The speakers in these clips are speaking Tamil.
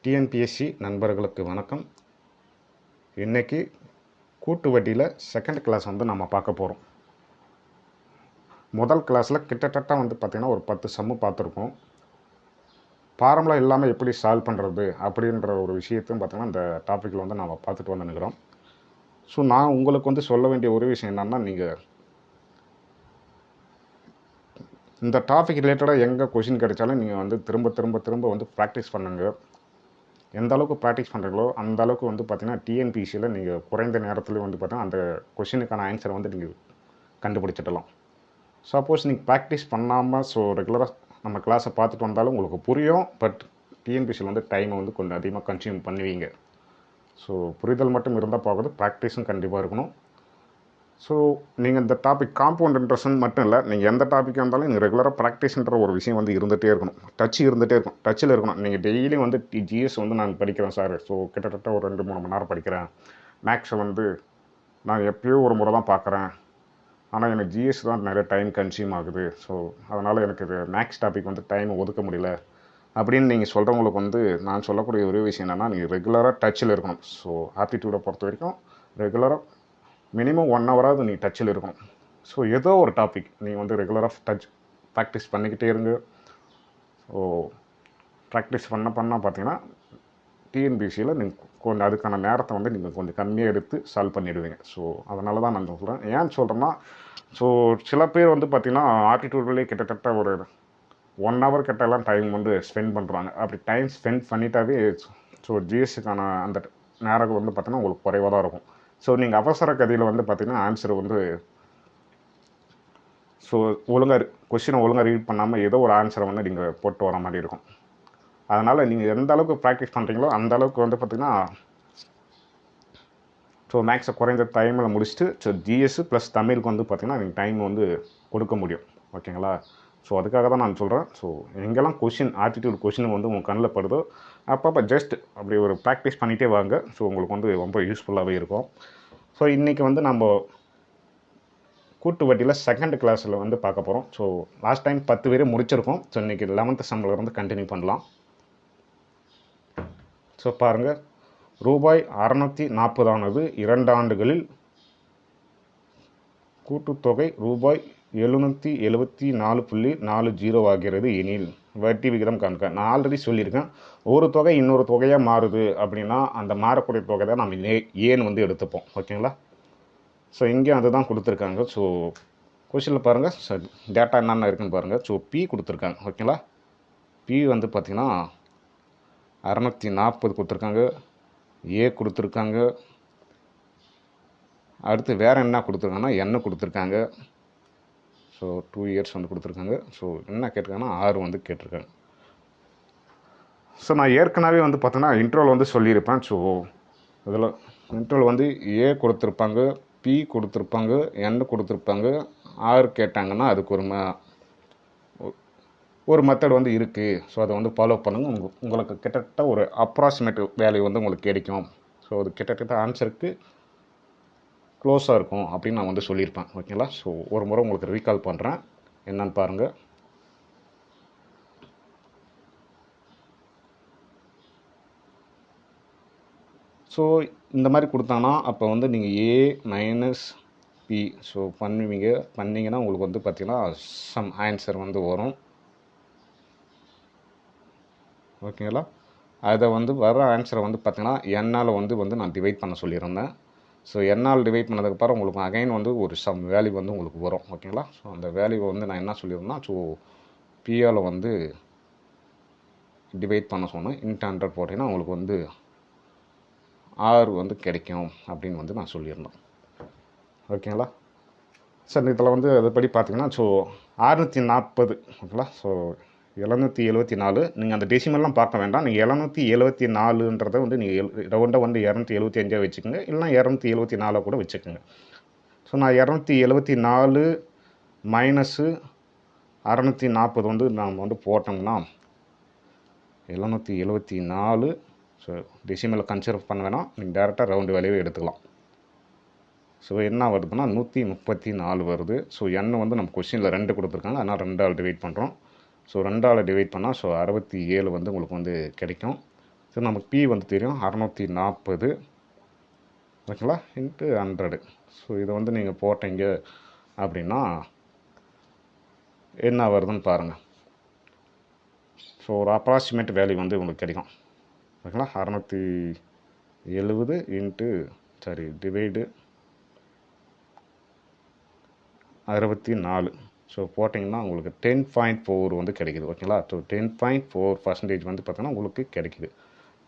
டிஎன்பிஎஸ்சி நண்பர்களுக்கு வணக்கம். இன்றைக்கி கூட்டு வட்டியில் செகண்ட் கிளாஸ் நம்ம பார்க்க போகிறோம். முதல் கிளாஸில் கிட்டத்தட்ட பார்த்திங்கன்னா ஒரு 10 சம்மு பார்த்துருக்கோம். ஃபார்முலா இல்லாமல் எப்படி சால்வ் பண்ணுறது அப்படின்ற ஒரு விஷயத்தையும் பார்த்திங்கன்னா இந்த டாப்பிக்கில் நம்ம பார்த்துட்டு வந்துருக்கிறோம். ஸோ நான் உங்களுக்கு சொல்ல வேண்டிய ஒரு விஷயம் என்னென்னா, நீங்கள் இந்த டாபிக் ரிலேட்டடாக எங்கே கொஷின் கிடைச்சாலும் நீங்கள் திரும்ப ப்ராக்டிஸ் பண்ணுங்கள். எந்த அளவுக்கு ப்ராக்டிஸ் பண்ணுறீங்களோ அந்த அளவுக்கு பார்த்திங்கன்னா டிஎன்பிசியில் நீங்கள் குறைந்த நேரத்தில் பார்த்திங்கன்னா அந்த கொஷினுக்கான ஆன்சரை நீங்கள் கண்டுபிடிச்சிடலாம். சப்போஸ் நீங்கள் ப்ராக்டிஸ் பண்ணாமல் ரெகுலராக நம்ம கிளாஸை பார்த்துட்டு வந்தாலும் உங்களுக்கு புரியும். பட் டிஎன்பிசியில் டைமை கொஞ்சம் அதிகமாக கன்சியூம் பண்ணுவீங்க. ஸோ புரிதல் மட்டும் இருந்தால் போகுது, ப்ராக்டிஸும் கண்டிப்பாக இருக்கணும். ஸோ நீங்கள் இந்த டாபிக் காம்பவுண்ட் இன்ட்ரெஸ்ட் மட்டும் இல்லை, நீங்கள் எந்த டாப்பிக்காக இருந்தாலும் நீங்கள் ரெகுலராக ப்ராக்டிஸ்ன்ற ஒரு விஷயம் இருந்துகிட்டே இருக்கணும். டச்சில் இருக்கணும். நீங்கள் டெய்லியும் ஜிஎஸ் நான் படிக்கிறேன் சார். ஸோ கிட்டத்தட்ட ஒரு 2-3 மணி நேரம் படிக்கிறேன். மேக்ஸை நான் எப்போயோ ஒரு முறை தான் பார்க்குறேன். ஆனால் எனக்கு ஜிஎஸ் தான் நிறைய டைம் கன்சியூம் ஆகுது. ஸோ அதனால் எனக்கு இது மேக்ஸ் டாபிக் டைம் ஒதுக்க முடியல அப்படின்னு நீங்கள் சொல்கிறவங்களுக்கு நான் சொல்லக்கூடிய ஒரு விஷயம் என்னென்னா, நீங்கள் ரெகுலராக டச்சில் இருக்கணும். ஸோ ஆப்டிடியூடை பொறுத்த வரைக்கும் ரெகுலராக மினிமம் 1 ஹவராவது நீங்கள் டச்சில் இருக்கணும். ஸோ ஏதோ ஒரு டாபிக் நீங்கள் ரெகுலராக ப்ராக்டிஸ் பண்ணிக்கிட்டே இருங்க. ஸோ ப்ராக்டிஸ் பண்ண பார்த்தீங்கன்னா டிஎன்பிசியில் நீங்கள் கொஞ்சம் அதுக்கான நேரத்தை நீங்கள் கொஞ்சம் கம்மியாக எடுத்து சால்வ் பண்ணிவிடுவீங்க. ஸோ அதனால தான் நான் சொல்கிறேன். ஏன்னு சொல்கிறேன்னா, ஸோ சில பேர் பார்த்திங்கன்னா ஆப்டிடியூட்லேயே கிட்டத்தட்ட ஒரு 1 ஹவர் கிட்டலாம் டைம் ஸ்பெண்ட் பண்ணுறாங்க. அப்படி டைம் ஸ்பெண்ட் பண்ணிட்டாவே ஸோ ஜிஎஸ்சிக்கான அந்த நேரம் பார்த்திங்கன்னா உங்களுக்கு குறைவாக தான் இருக்கும். ஸோ நீங்கள் அவசர கதியில் பார்த்திங்கன்னா ஆன்சர் ஸோ கொஸ்டினை ஒழுங்காக ரீட் பண்ணாமல் ஏதோ ஒரு ஆன்சரை நீங்கள் போட்டு வர மாதிரி இருக்கும். அதனால் நீங்கள் எந்த அளவுக்கு ப்ராக்டிஸ் பண்ணுறீங்களோ அந்த அளவுக்கு பார்த்திங்கன்னா ஸோ மேக்ஸை குறைந்த டைமில் முடிச்சுட்டு ஸோ ஜிஎஸ் ப்ளஸ் தமிழுக்கு பார்த்திங்கன்னா நீங்கள் டைம் கொடுக்க முடியும். ஓகேங்களா? ஸோ அதுக்காக தான் நான் சொல்கிறேன். ஸோ எங்கெல்லாம் ஆட்டிடியூட் கொஷின் உங்கள் கண்ணில் படுதோ அப்பப்போ ஜஸ்ட் அப்படி ஒரு ப்ராக்டிஸ் பண்ணிகிட்டே வாங்க. ஸோ உங்களுக்கு ரொம்ப யூஸ்ஃபுல்லாகவே இருக்கும். ஸோ இன்றைக்கி நம்ம கூட்டு வட்டியில் செகண்ட் கிளாஸில் பார்க்க போகிறோம். ஸோ லாஸ்ட் டைம் 10 பேர் முடிச்சிருக்கோம். ஸோ இன்றைக்கி 11th சம்மில் கண்டினியூ பண்ணலாம். ஸோ பாருங்கள், ரூபாய் 640 ஆனது 2 ஆண்டுகளில் கூட்டுத்தொகை ரூபாய் 774.40 ஆகிறது எனில் வட்டி விகிதம் காண்க. நான் ஆல்ரெடி சொல்லியிருக்கேன், ஒரு தொகை இன்னொரு தொகையாக மாறுது அப்படின்னா அந்த மாறக்கூடிய தொகை தான் நம்ம ஏன்னு எடுத்துப்போம். ஓகேங்களா? ஸோ இங்கேயும் அதுதான் கொடுத்துருக்காங்க. ஸோ கொஷினில் பாருங்கள், ஸோ டேட்டா என்னென்ன இருக்குன்னு பாருங்கள். ஸோ பி கொடுத்துருக்காங்க. ஓகேங்களா? பி பார்த்திங்கன்னா 640 கொடுத்துருக்காங்க. ஏ கொடுத்துருக்காங்க. அடுத்து வேறு என்ன கொடுத்துருக்காங்கன்னா எண்ணெய் கொடுத்துருக்காங்க. ஸோ 2 இயர்ஸ் கொடுத்துருக்காங்க. ஸோ என்ன கேட்டிருக்காங்கன்னா 6 கேட்டிருக்காங்க. ஸோ நான் ஏற்கனவே பார்த்தீங்கன்னா இன்ட்ரோல் சொல்லியிருப்பேன். ஸோ இதில் இன்ட்ரோல் ஏ கொடுத்துருப்பாங்க, பி கொடுத்துருப்பாங்க, எண்ணெய் கொடுத்துருப்பாங்க. 6 கேட்டாங்கன்னா அதுக்கு ஒரு மெத்தட் இருக்குது. ஸோ அதை ஃபாலோ பண்ணுங்கள். உங்களுக்கு கிட்டத்தட்ட ஒரு அப்ராக்சிமேட் வேல்யூ உங்களுக்கு கிடைக்கும். ஸோ அது கிட்டத்தட்ட ஆன்சருக்கு க்ளோஸாக இருக்கும் அப்படின்னு நான் சொல்லியிருப்பேன். ஓகேங்களா? ஸோ ஒரு முறை உங்களுக்கு ரீகால் பண்ணுறேன், என்னன்னு பாருங்கள். ஸோ இந்த மாதிரி கொடுத்தாங்கன்னா அப்போ நீங்கள் ஏ மைனஸ் பி ஸோ பண்ணிங்கன்னா உங்களுக்கு பார்த்திங்கன்னா சம் ஆன்சர் வரும். ஓகேங்களா? அதை வர ஆன்சரை பார்த்திங்கன்னா என்னால் நான் டிவைட் பண்ண சொல்லியிருந்தேன். ஸோ என்னால் டிவைட் பண்ணதுக்கப்புறம் உங்களுக்கு அகைன் ஒரு சம் வேல்யூ உங்களுக்கு வரும். ஓகேங்களா? ஸோ அந்த வேல்யூ நான் என்ன சொல்லியிருந்தேன், ஸோ பிஆல் டிவைட் பண்ண சொன்னேன். இன்ட் 100 போட்டிங்கன்னா உங்களுக்கு 6 கிடைக்கும் அப்படின்னு நான் சொல்லியிருந்தேன். ஓகேங்களா? சார் இதில் அதுபடி பார்த்திங்கன்னா ஸோ 640 ஓகேங்களா? ஸோ 774 நீங்கள் அந்த டெசிமல்லாம் பார்க்க வேண்டாம். நீங்கள் 774ன்றதை நீங்கள் ரவுண்டாக 275 வச்சுக்கோங்க, இல்லைனா 274 கூட வச்சுக்கோங்க. ஸோ நான் 274 மைனஸு 640 நாம் போட்டோம்னா 774 ஸோ டெசிமலில் கன்சிடர் பண்ண வேணாம், நீங்கள் டேரெக்டாக ரவுண்டு வேலையை எடுத்துக்கலாம். ஸோ என்ன வருதுன்னா 134 வருது. ஸோ எண்ணெய் நம்ம கொஸ்டினில் 2 கொடுத்துருக்காங்க, அதனால் 2ஆல் டிவைட் பண்ணுறோம். ஸோ 2ஆல் டிவைட் பண்ணால் ஸோ 67 உங்களுக்கு கிடைக்கும். ஸோ நமக்கு பி வந்து தெரியும் 640 ஓகேங்களா இன்ட்டு 100. ஸோ இதை வந்து நீங்கள் போட்டீங்க அப்படின்னா என்ன வருதுன்னு பாருங்கள். ஸோ ஒரு அப்ராக்சிமேட் வேல்யூ வந்து உங்களுக்கு கிடைக்கும். ஓகேங்களா 670 இன்ட்டு டிவைடு 64. ஸோ போட்டிங்கன்னா உங்களுக்கு 10.4 வந்து கிடைக்குது. ஓகேங்களா. ஸோ 10.4% வந்து பார்த்தீங்கன்னா உங்களுக்கு கிடைக்குது.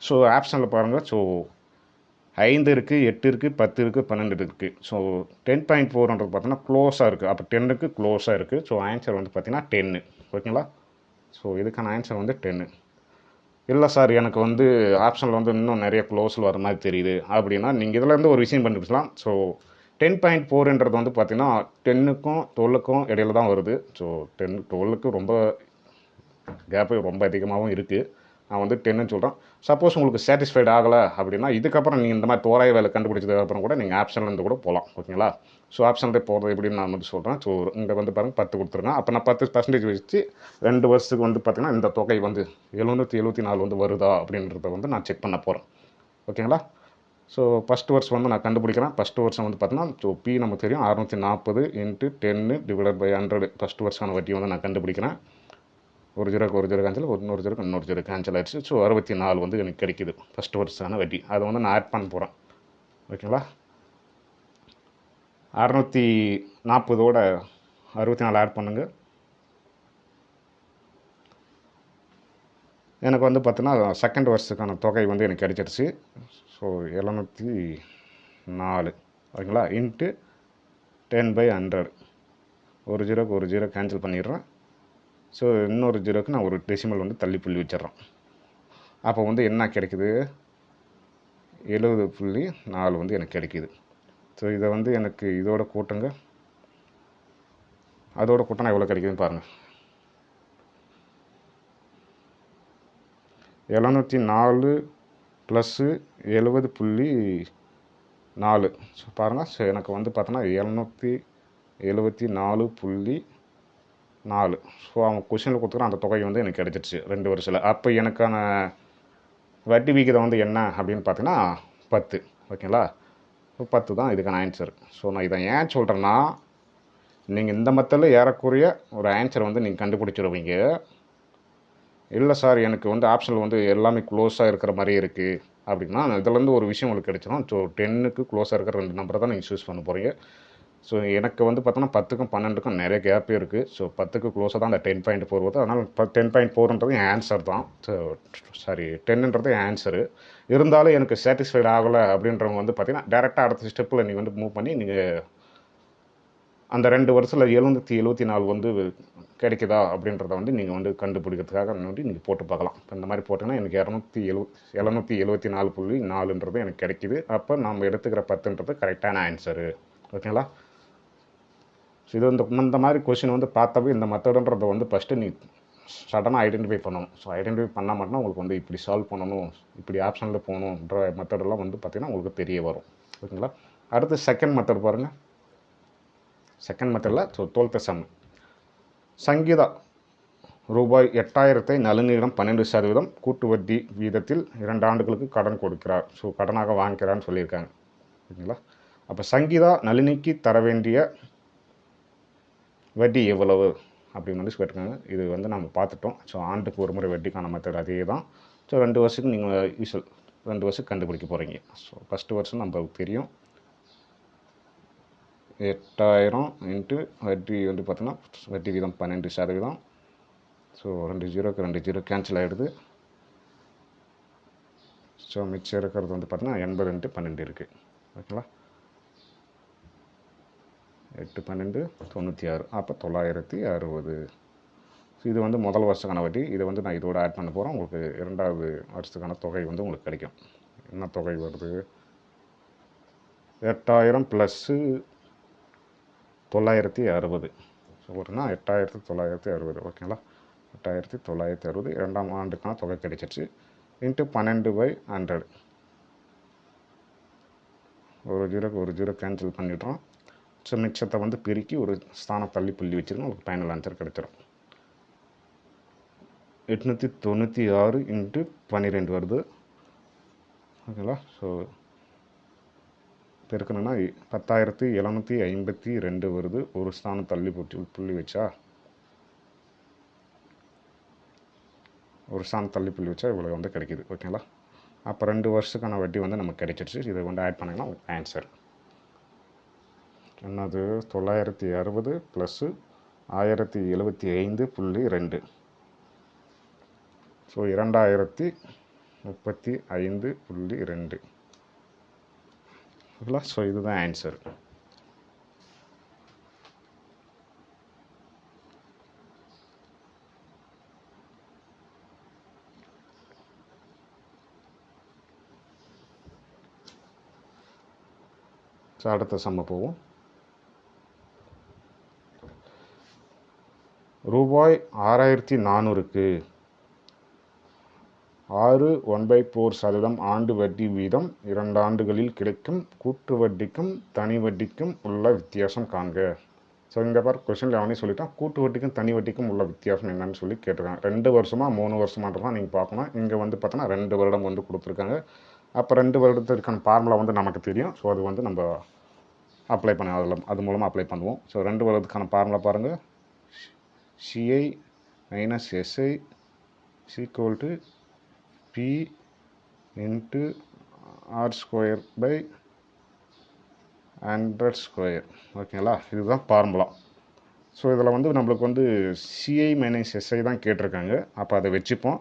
ஸோ ஆப்ஷனில் பாருங்கள். ஸோ 5 இருக்குது, 8 இருக்குது, 10 இருக்குது, 12 இருக்குது. ஸோ 10.4ன்றது பார்த்தீங்கன்னா க்ளோஸாக இருக்குது. அப்போ 10க்கு க்ளோஸாக இருக்குது. ஸோ ஆன்சர் வந்து பார்த்தீங்கன்னா 10. ஓகேங்களா. ஸோ இதுக்கான ஆன்சர் வந்து 10. இல்லை சார் எனக்கு வந்து ஆப்ஷனில் வந்து இன்னும் நிறைய க்ளோஸில் வர மாதிரி தெரியுது அப்படின்னா நீங்கள் இதிலேருந்து ஒரு விஷயம் பண்ணிக்கலாம். ஸோ 10.4ன்றது வந்து பார்த்தீங்கன்னா 10க்கும் 12க்கும் இடையில தான் வருது. ஸோ 12க்கு ரொம்ப கேப்பு ரொம்ப அதிகமாகவும் இருக்குது. நான் வந்து 10ன்னு சொல்கிறேன். சப்போஸ் உங்களுக்கு சாட்டிஸ்ஃபைட் ஆகலை அப்படின்னா இதுக்கப்புறம் நீங்கள் இந்த மாதிரி தோராய வேலை கண்டுபிடிச்சதுக்கப்புறம் கூட நீங்கள் ஆப்ஷன்லேருந்து கூட போகலாம். ஓகேங்களா. ஸோ ஆப்ஷன்லேயே போகிறது எப்படின்னு நான் வந்து சொல்கிறேன். ஸோ இங்கே வந்து பாருங்கள் 10 கொடுத்துருங்க. அப்போ நான் 10% வச்சு 2 வருஷத்துக்கு வந்து பார்த்திங்கன்னா இந்த தொகை வந்து 774 வந்து வருதா அப்படின்றத வந்து நான் செக் பண்ண போகிறேன். ஓகேங்களா. ஸோ ஃபஸ்ட் வருஷம் வந்து நான் கண்டுபிடிக்கிறேன். ஃபஸ்ட்டு வருஷம் வந்து பார்த்தீங்கன்னா ஸோ பி நமக்கு தெரியும் 640 இன்ட்டு 10 டிவைடட் பை 100. ஃபஸ்ட் வருஷமான வட்டி வந்து நான் கண்டுபிடிக்கிறேன். ஒரு ஜீரோக்கு ஒரு ஜீரோ கேன்சல், இன்னொரு ஜீரோக்கு இன்னொரு ஜீரோ கேன்சல் ஆயிடுச்சு. ஸோ 64 வந்து எனக்கு கிடைக்குது ஃபஸ்ட் வருஷமான வட்டி. அதை வந்து நான் ஆட் பண்ண போகிறேன். ஓகேங்களா. 640ஓட 64 ஆட் பண்ணுங்க. எனக்கு வந்து பார்த்தீங்கன்னா செகண்ட் வருஷத்துக்கான தொகை வந்து எனக்கு கிடைச்சிருச்சு. ஸோ 704 ஓகேங்களா இன்ட்டு 10/100. ஒரு ஜீரோக்கு ஒரு ஜீரோ கேன்சல் பண்ணிடுறேன். ஸோ இன்னொரு ஜீரோக்கு நான் ஒரு டெசிமல் வந்து தள்ளி புள்ளி வச்சிட்றேன். அப்போ வந்து என்ன கிடைக்குது 70.4 வந்து எனக்கு கிடைக்கிது. ஸோ இதை வந்து எனக்கு இதோட கூட்டுங்க. அதோட கூட்டினா எவ்வளோ கிடைக்குதுன்னு பாருங்கள். 704 ப்ளஸ்ஸு 70.4. ஸோ பாருங்கள். ஸோ எனக்கு வந்து பார்த்தோன்னா 774.4. ஸோ அவங்க கொஷினில் கொடுத்துக்கிற அந்த தொகை வந்து எனக்கு கிடைச்சிருச்சு 2 வருஷத்தில். அப்போ எனக்கான வட்டி விகிதம் வந்து என்ன அப்படின்னு பார்த்தீங்கன்னா 10. ஓகேங்களா. ஸோ 10 தான் இதுக்கான ஆன்சர். ஸோ நான் இதை ஏன் சொல்கிறேன்னா நீங்கள் இந்த மெத்தடில் ஏறக்குறைய ஒரு ஆன்சர் வந்து நீங்கள் கண்டுபிடிச்சிடுவீங்க. இல்லை சார் எனக்கு வந்து ஆப்ஷனில் வந்து எல்லாமே க்ளோஸாக இருக்கிற மாதிரி இருக்குது அப்படின்னா இதுலேருந்து ஒரு விஷயம் உங்களுக்கு கிடைச்சிடும். ஸோ 10க்கு க்ளோஸாக இருக்கிற 2 நம்பரை தான் நீங்கள் சூஸ் பண்ண போகிறீங்க. ஸோ எனக்கு வந்து பார்த்தோன்னா 10க்கும் 12க்கும் நிறைய கேப்பே இருக்குது. ஸோ 10க்கு க்ளோஸாக தான் அந்த 10.4 வருது. அதனால் 10.4ன்றது என் ஆன்சர் தான். ஸோ 10ன்றது என் ஆன்சரு. இருந்தாலும் எனக்கு சாட்டிஸ்ஃபைட் ஆகலை அப்படின்றவங்க வந்து பார்த்தீங்கன்னா டேரெக்டாக அடுத்த ஸ்டெப்பில் நீங்கள் வந்து மூவ் பண்ணி நீங்கள் அந்த 2 வருஷத்தில் 774 வந்து கிடைக்குதா அப்படின்றத வந்து நீங்கள் வந்து கண்டுபிடிக்கிறதுக்காக வந்து நீங்கள் போட்டு பார்க்கலாம். இப்போ இந்த மாதிரி போட்டிங்கன்னா எனக்கு 774.4ன்றது எனக்கு கிடைக்கிது. அப்போ நம்ம எடுத்துக்கிற 10ன்றது கரெக்டான ஆன்சரு. ஓகேங்களா. ஸோ இது இந்த மாதிரி கொஷின் வந்து பார்த்தாவே இந்த மெத்தடுன்றதை வந்து ஃபஸ்ட்டு நீ சடனாக ஐடென்டிஃபை பண்ணணும். ஸோ ஐடென்டிஃபை பண்ணால் மட்டும்தான் உங்களுக்கு வந்து இப்படி சால்வ் பண்ணணும், இப்படி ஆப்ஷனில் போகணுன்ற மெத்தடெல்லாம் வந்து பார்த்திங்கன்னா உங்களுக்கு தெரிய வரும். ஓகேங்களா. அடுத்து செகண்ட் மெத்தட் பாருங்கள். செகண்ட் மெத்தடில் ஸோ 12th சம். சங்கீதா ரூபாய் 8000 நளினியிடம் 12% கூட்டு வட்டி வீதத்தில் 2 ஆண்டுகளுக்கு கடன் கொடுக்கிறார். ஸோ கடனாக வாங்கிக்கிறான்னு சொல்லியிருக்காங்க. ஓகேங்களா. அப்போ சங்கீதா நளினிக்கு தர வேண்டிய வட்டி எவ்வளவு அப்படின்னு வந்து கேட்டிருக்காங்க. இது வந்து நம்ம பார்த்துட்டோம். ஸோ ஆண்டுக்கு ஒரு முறை வட்டிக்கான மெத்தட் அதே தான். ஸோ 2 வருஷத்துக்கு நீங்கள் யூஸ்வல் 2 வருஷத்துக்கு கண்டுபிடிக்க போகிறீங்க. ஸோ ஃபஸ்ட்டு வருஷம் நமக்கு தெரியும் 8000 இன்ட்டு வட்டி வந்து பார்த்தோன்னா வட்டி வீதம் 12%. ஸோ 2 ஜீரோக்கு 2 ஜீரோ கேன்சல் ஆகிடுது. ஸோ மிச்சம் இருக்கிறது வந்து பார்த்தீங்கன்னா 80 இன்ட்டு 12 இருக்குது. ஓகேங்களா. 8 12 96. அப்போ 960. ஸோ இது வந்து முதல் வருஷத்துக்கான வட்டி. இதை வந்து நான் இதோட ஆட் பண்ண போகிறேன். உங்களுக்கு 2வது வருஷத்துக்கான தொகை வந்து உங்களுக்கு கிடைக்கும். என்ன தொகை வருது 8000 ப்ளஸ்ஸு 960. ஸோ ஒருனா 8960. ஓகேங்களா. 8960 2ஆம் ஆண்டுக்கான தொகை கிடைச்சிருச்சு. இன்ட்டு 12/100. ஒரு ஜீரோக்கு ஒரு ஜீரோ கேன்சல் பண்ணிடுறோம். ஸோ மிச்சத்தை வந்து பிரிக்கி ஒரு ஸ்தானம் தள்ளி புள்ளி வச்சுருக்கோம். உங்களுக்கு ஃபைனல் ஆன்சர் கிடைச்சிடும். 896 இன்ட்டு 12 வருது. ஓகேங்களா. ஸோ பெருக்கணும்னா 10,752 வருது. ஒரு ஸ்தானம் தள்ளி போட்டு புள்ளி வச்சா புள்ளி வச்சா இவ்வளோ வந்து கிடைக்கிது. ஓகேங்களா. அப்போ 2 வருஷத்துக்கான வட்டி வந்து நமக்கு கிடைச்சிருச்சு. இதை வந்து ஆட் பண்ணிங்கன்னா ஆன்சர் என்னது 960 ப்ளஸ்ஸு 1075.2. ஸோ 2035.2. ஓகேங்களா. ஸோ இதுதான் ஆன்சர். ஸோ அடுத்த சம்ம போவோம். ரூபாய் 6400க்கு 6 1/4% ஆண்டு வட்டி வீதம் 2 ஆண்டுகளில் கிடைக்கும். கூட்டு வட்டிக்கும் தனி வட்டிக்கும் உள்ள வித்தியாசம் காண்க. ஸோ இங்கே பாரு கொஸ்டினில் அவனே சொல்லிட்டான், கூட்டு வட்டிக்கும் தனி வட்டிக்கும் உள்ள வித்தியாசம் என்னன்னு சொல்லி கேட்டிருக்காங்க. 2 வருஷமா 3 வருஷமான்றதான் நீங்கள் பார்க்கணும். இங்கே வந்து பார்த்தோன்னா 2 வருடம் வந்து கொடுத்துருக்காங்க. அப்போ 2 வருடத்திற்கான ஃபார்முலா வந்து நமக்கு தெரியும். ஸோ அது வந்து நம்ம அப்ளை பண்ண அது மூலமாக அப்ளை பண்ணுவோம். ஸோ 2 வருடத்துக்கான ஃபார்முலா பாருங்கள். CI minus SI equal to P into R square by 100 square. ஓகேங்களா. இதுதான் ஃபார்முலா. ஸோ இதில் வந்து நம்மளுக்கு வந்து சிஐ மைனஸ் எஸ்ஐ தான் கேட்டிருக்காங்க. அப்போ அதை வச்சுப்போம்.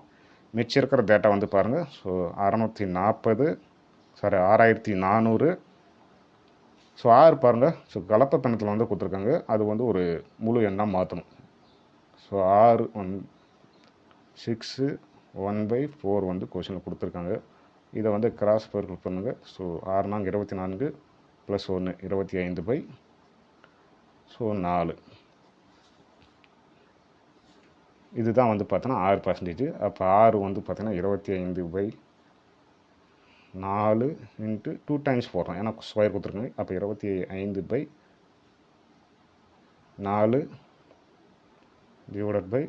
மிச்சம் இருக்கிற டேட்டா வந்து பாருங்கள். ஸோ 6400. ஸோ 6 பாருங்கள். ஸோ கலப்பை பின்னத்தில் வந்து கொடுத்துருக்காங்க. அது வந்து ஒரு முழு எண்ணாக மாற்றணும். ஸோ 6 6 1/4 வந்து கொஷினில் கொடுத்துருக்காங்க. இதை வந்து கிராஸ் பெருக்கல் பண்ணுங்கள். ஸோ 6 நாங்க 24 ப்ளஸ் 1 25 ஸோ 4. இதுதான் வந்து பார்த்தோன்னா 6%. அப்போ 6 வந்து பார்த்தீங்கன்னா 25/4 இன்ட்டு 2 டைம்ஸ் போடுறோம். ஏன்னா ஸ்கொயர் கொடுத்துருக்காங்க. அப்போ 25/4 டிவைடட் பை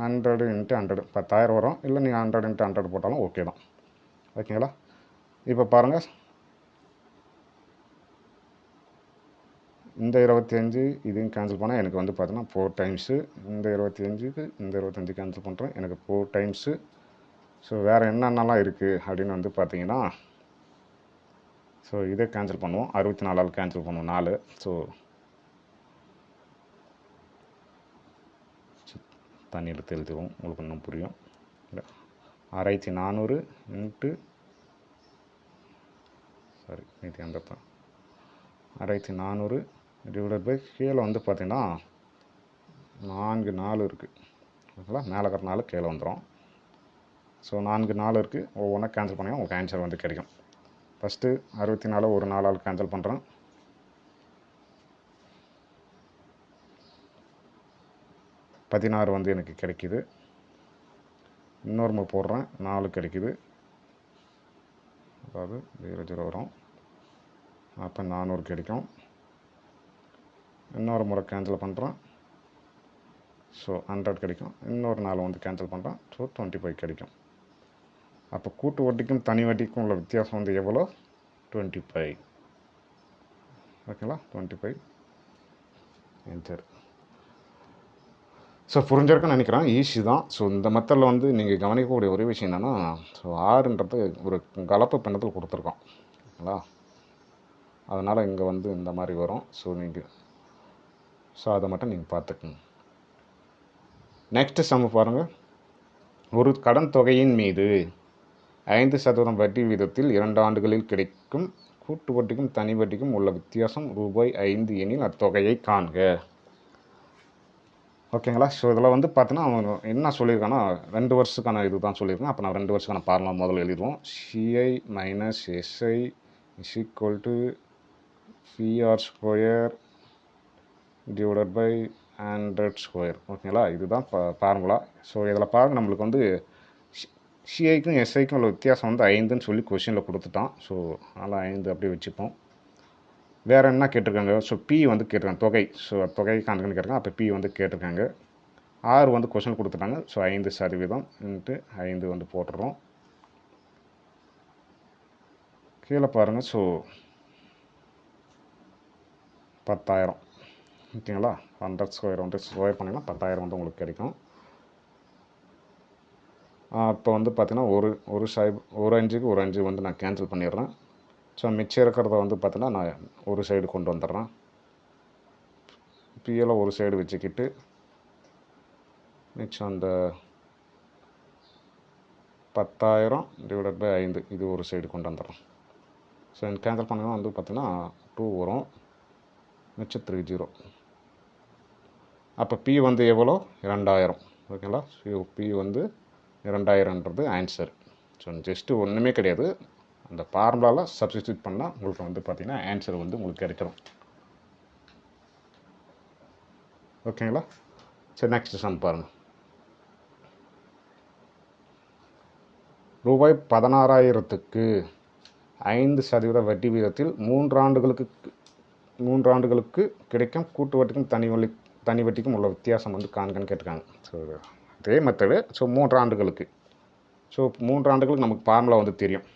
100 இன்ட்டு 100 10,000 வரும். இல்லை நீங்கள் 100 இன்ட்டு 100 போட்டாலும் ஓகே தான். ஓகேங்களா. இப்போ பாருங்கள், இந்த 25 இதையும் கேன்சல் பண்ணால் எனக்கு வந்து பார்த்தீங்கன்னா 4 டைம்ஸு. இந்த 25க்கு இந்த 25 கேன்சல் பண்ணுறேன், எனக்கு 4 டைம்ஸு. ஸோ வேறு என்னென்னலாம் இருக்குது அப்படின்னு வந்து பார்த்தீங்கன்னா, ஸோ இதை கேன்சல் பண்ணுவோம். 64 கேன்சல் பண்ணுவோம் 4. ஸோ தண்ணி எடுத்து எழுதிடுவோம், உங்களுக்கு இன்னும் புரியும். 6400 இன்ட்டு இது அந்த 6400 டிவைடட் பை கீழே வந்து பார்த்திங்கன்னா 4 இருக்குது. ஓகேங்களா. மேலே இருக்கிற 4 கீழே வந்துடும். ஸோ 4 இருக்குது. ஒவ்வொன்றா கேன்சல் பண்ணி உங்களுக்கு ஆன்சர் வந்து கிடைக்கும். ஃபஸ்ட்டு 64 ஒரு 4 கேன்சல் பண்ணுறேன். 16 வந்து எனக்கு கிடைக்கிது. இன்னொரு முறை போடுறேன், 4 கிடைக்கிது. அதாவது 0 வரும். அப்போ 400 கிடைக்கும். இன்னொரு முறை கேன்சல் பண்ணுறேன். ஸோ 100 கிடைக்கும். இன்னொரு 4 வந்து கேன்சல் பண்ணுறேன். ஸோ 25 கிடைக்கும். அப்போ கூட்டு வட்டிக்கும் தனி வட்டிக்கும் உள்ள வித்தியாசம் வந்து எவ்வளோ? 25. ஓகேங்களா. 25 ஆன்சர். ஸோ புரிஞ்சிருக்குன்னு நினைக்கிறேன். ஈஸி தான். ஸோ இந்த மெத்தடில் வந்து நீங்கள் கவனிக்கக்கூடிய ஒரே விஷயம் என்னென்னா, ஸோ 6ன்றது ஒரு கலப்பு பின்னத்தில் கொடுத்துருக்கோம். ஓகேங்களா. அதனால் இங்கே வந்து இந்த மாதிரி வரும். ஸோ அதை மட்டும் நீங்கள் பார்த்துக்குங்க. நெக்ஸ்ட்டு சம் பாருங்கள். ஒரு கடன் தொகையின் மீது 5% வட்டி வீதத்தில் 2 ஆண்டுகளில் கிடைக்கும். கூட்டு வட்டிக்கும் தனி வட்டிக்கும் உள்ள வித்தியாசம் ரூபாய் 5 எனில் அத்தொகையை காண்க. ஓகேங்களா. ஸோ இதில் வந்து பார்த்தீங்கன்னா அவங்க என்ன சொல்லியிருக்காங்கன்னா 2 வருஷத்துக்கான இது தான் சொல்லியிருக்கேன். அப்போ நான் 2 வருஷத்துக்கான ஃபார்முலா முதல்ல எழுதிடுவோம். CI minus SI is equal to PR square divided by 100 square. ஓகேங்களா. இதுதான் ஃபார்முலா. ஸோ இதில் பாருங்கள், நம்மளுக்கு வந்து சிஐக்கும் எஸ்ஐக்கும் உள்ள வித்தியாசம் வந்து 5ன்னு சொல்லி கொஷினில் கொடுத்துட்டான். ஸோ அதனால் 5 அப்படியே வச்சுப்போம். வேறு என்ன கேட்டிருக்காங்க? ஸோ பி வந்து கேட்டிருக்காங்க, தொகை. ஸோ தொகை கணக்குன்னு கேட்டிருக்காங்க. அப்போ பி வந்து கேட்டிருக்காங்க. ஆர் வந்து கொஷின் கொடுத்துட்டாங்க. ஸோ 5% இன்ட்டு 5 வந்து போட்டுடுறோம். கீழே பாருங்கள். ஸோ 10,000 ஓகேங்களா. 100 ஸ்கொயர் வந்து ஸ்கொயர் பண்ணிங்கன்னா 10,000 வந்து உங்களுக்கு கிடைக்கும். இப்போ வந்து பார்த்தீங்கன்னா ஒரு 5க்கு ஒரு 5 வந்து நான் கேன்சல் பண்ணிடுறேன். ஸோ மிச்சம் இருக்கிறத வந்து பார்த்தீங்கன்னா நான் ஒரு சைடு கொண்டு வந்துடுறேன். பிஎல்லாம் ஒரு சைடு வச்சுக்கிட்டு மிச்சம் அந்த 10,000 டிவைடட் பை 5 இது ஒரு சைடு கொண்டு வந்துடுறோம். ஸோ கேன்சல் பண்ணால் வந்து பார்த்தீங்கன்னா 2 வரும், மிச்சம் 30. அப்போ பி வந்து எவ்வளோ? 2000. ஓகேங்களா. ஸோ பி வந்து 2000ன்றது ஆன்சர். ஸோ ஜஸ்ட்டு ஒன்றுமே கிடையாது, அந்த ஃபார்முலாவில் சப்ஸ்டிட்யூட் பண்ணால் உங்களுக்கு வந்து பார்த்திங்கன்னா ஆன்சர் வந்து உங்களுக்கு கிடைச்சிடும். ஓகேங்களா. சரி, நெக்ஸ்ட் சம் பாருங்கள். ரூபாய் 16,000க்கு 5% வட்டி வீதத்தில் 3 ஆண்டுகளுக்கு கிடைக்கும் கூட்டு வட்டிக்கும் தனி வட்டிக்கும் உள்ள வித்தியாசம் வந்து காண்கன்னு கேட்டிருக்காங்க. ஸோ அதே மெத்தடு. ஸோ 3 ஆண்டுகளுக்கு. ஸோ 3 ஆண்டுகளுக்கு நமக்கு ஃபார்முலா வந்து தெரியும்.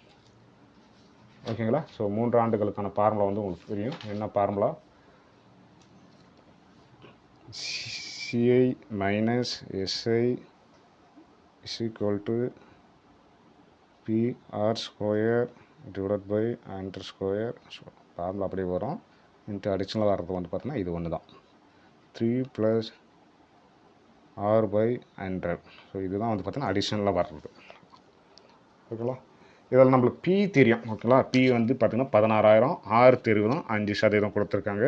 ஓகேங்களா. ஸோ 3 ஆண்டுகளுக்கான ஃபார்முலா வந்து உங்களுக்கு தெரியும். என்ன formula? CI minus SI is equal to PR square divide by hundred square. So formula அப்படியே வரும். இன்ட்டு அடிஷ்னலாக வர்றது வந்து பார்த்தீங்கன்னா இது ஒன்று தான், 3 + r/100. ஸோ இதுதான் வந்து பார்த்தீங்கன்னா அடிஷ்னலாக வர்றது. ஓகேங்களா. இதில் நம்மளுக்கு பி தெரியும். ஓகேங்களா. பி வந்து பார்த்தீங்கன்னா 16,000, ஆறு தெரியும், 5% கொடுத்துருக்காங்க.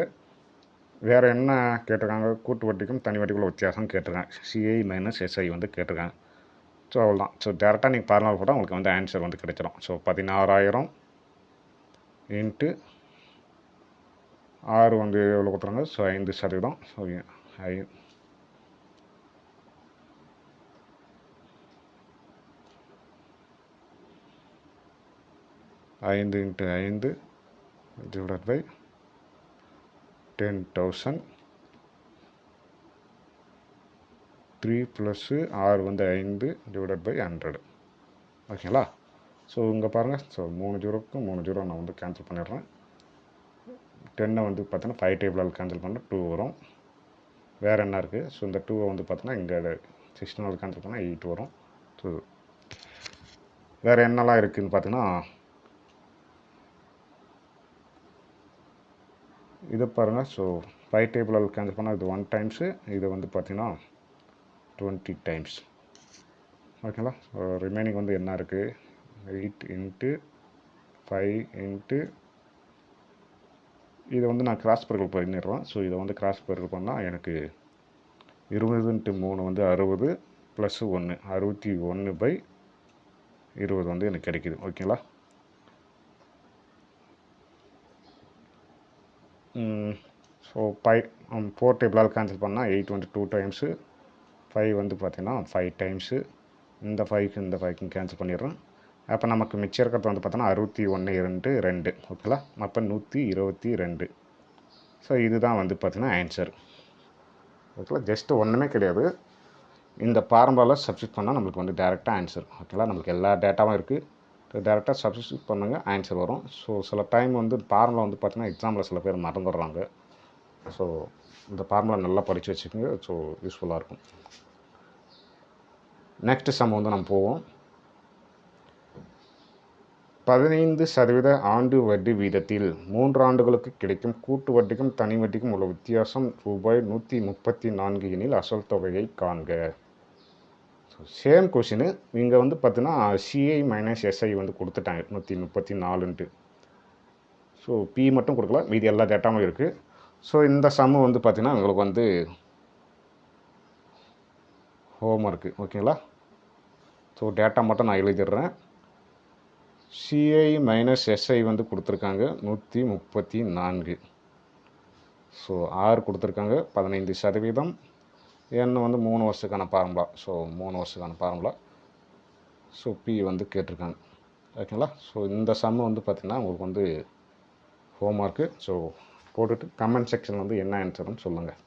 வேறு என்ன கேட்டிருக்காங்க? கூட்டு வட்டிக்கும் தனி வட்டிக்குள்ள வித்தியாசம் கேட்டிருக்காங்க. சிஐ மைனஸ் எஸ்ஐ வந்து கேட்டிருக்காங்க. ஸோ அவ்வளோதான். ஸோ டேரெக்டாக நீங்கள் ஃபார்முலா போட்டால் உங்களுக்கு வந்து ஆன்சர் வந்து கிடைச்சிடும். ஸோ 16,000 இன்ட்டு ஆறு வந்து எவ்வளோ கொடுத்துறாங்க? So 5%. So 5 into 5 divided by 10,000. 3 + ஆறு வந்து 5 டிவைடட் பை 100. ஓகேங்களா. ஸோ இங்கே பாருங்கள். ஸோ 3 ஜீரோக்கு 3 ஜீரோ நான் வந்து கேன்சல் பண்ணிடுறேன். 10 வந்து பார்த்தீங்கன்னா 5 டேபிளால் கேன்சல் பண்ணால் 2 வரும். வேறு என்ன இருக்குது? ஸோ இந்த 2 வந்து பார்த்தீங்கன்னா இங்கே 16 கேன்சல் பண்ணால் 8 வரும். ஸோ வேறு என்னெல்லாம் இருக்குதுன்னு பார்த்தீங்கன்னா இதை பாருங்கள். ஸோ 5 டேபிளால் கேன்சல் பண்ணால் இது 1 டைம்ஸு, இது வந்து பார்த்தீங்கன்னா 20 டைம்ஸ். ஓகேங்களா. ரிமைனிங் வந்து என்ன இருக்குது? 8 இன்ட்டு 5 இன்ட்டு இதை வந்து நான் கிராஸ் பெருக்கல் பண்ணிடுறேன். ஸோ இதை வந்து கிராஸ் பெருக்கல் பண்ணால் எனக்கு 20 இன்ட்டு 3 வந்து 60 ப்ளஸ் 1 61/20 வந்து எனக்கு கிடைக்கிது. ஓகேங்களா. ஸோ 4 டேபிளால் கேன்சல் பண்ணால் 8 வந்து 2 டைம்ஸு, 5 வந்து பார்த்தீங்கன்னா 5 டைம்ஸு. இந்த 5க்கு இந்த 5க்கும் கேன்சல் பண்ணிடுறேன். அப்போ நமக்கு மிச்சம் இருக்கிறது வந்து பார்த்தோன்னா 61 2 2. ஓகேங்களா. அப்போ 122. ஸோ இதுதான் வந்து பார்த்தீங்கன்னா ஆன்சர். ஓகேங்களா. ஜஸ்ட்டு ஒன்றுமே கிடையாது, இந்த ஃபார்முலாவில் சப்ஸ்டிட் பண்ணால் நம்மளுக்கு வந்து டேரெக்டாக ஆன்சர். ஓகேங்களா. நம்மளுக்கு எல்லா டேட்டாவும் இருக்குது. ஸோ டேரெக்டாக சப்ஸ்டிட் பண்ணுங்கள், ஆன்சர் வரும். ஸோ சில டைம் வந்து ஃபார்முலா வந்து பார்த்தீங்கன்னா எக்ஸாமில் சில பேர் மறந்துடுறாங்க. ஸோ இந்த ஃபார்முலா நல்லா படித்து வச்சுக்கோங்க. ஸோ யூஸ்ஃபுல்லாக இருக்கும். நெக்ஸ்ட் சம் வந்து நம்ம போவோம். 15% ஆண்டு வட்டி வீதத்தில் 3 ஆண்டுகளுக்கு கிடைக்கும் கூட்டு வட்டிக்கும் தனி வட்டிக்கும் உள்ள வித்தியாசம் ரூபாய் 134 எனில் அசல் தொகையை காண்க. Same question. இங்கே வந்து பார்த்தீங்கன்னா சிஐ மைனஸ் எஸ்ஐ வந்து கொடுத்துட்டாங்க 134ன்ட்டு. ஸோ பி மட்டும் கொடுக்கல, மீதி எல்லா டேட்டாவும் இருக்குது. ஸோ இந்த சம்மு வந்து பார்த்தீங்கன்னா உங்களுக்கு வந்து ஹோம் ஒர்க்கு. ஓகேங்களா. ஸோ டேட்டா மட்டும் நான் எழுதிடுறேன். சிஐ மைனஸ் எஸ்ஐ வந்து கொடுத்துருக்காங்க 134. ஸோ ஆறு கொடுத்துருக்காங்க 15%. என்ன வந்து 3 வருஷத்துக்கான ஃபார்முலா. ஸோ 3 வருஷத்துக்கான ஃபார்முலா. ஸோ பி வந்து கேட்டிருக்காங்க. ஓகேங்களா. ஸோ இந்த சம்மு வந்து பார்த்திங்கன்னா உங்களுக்கு வந்து ஹோம் ஒர்க்கு. ஸோ போட்டுட்டு கமெண்ட் செக்ஷனில் வந்து என்ன ஆன்சர்னு சொல்லுங்கள்.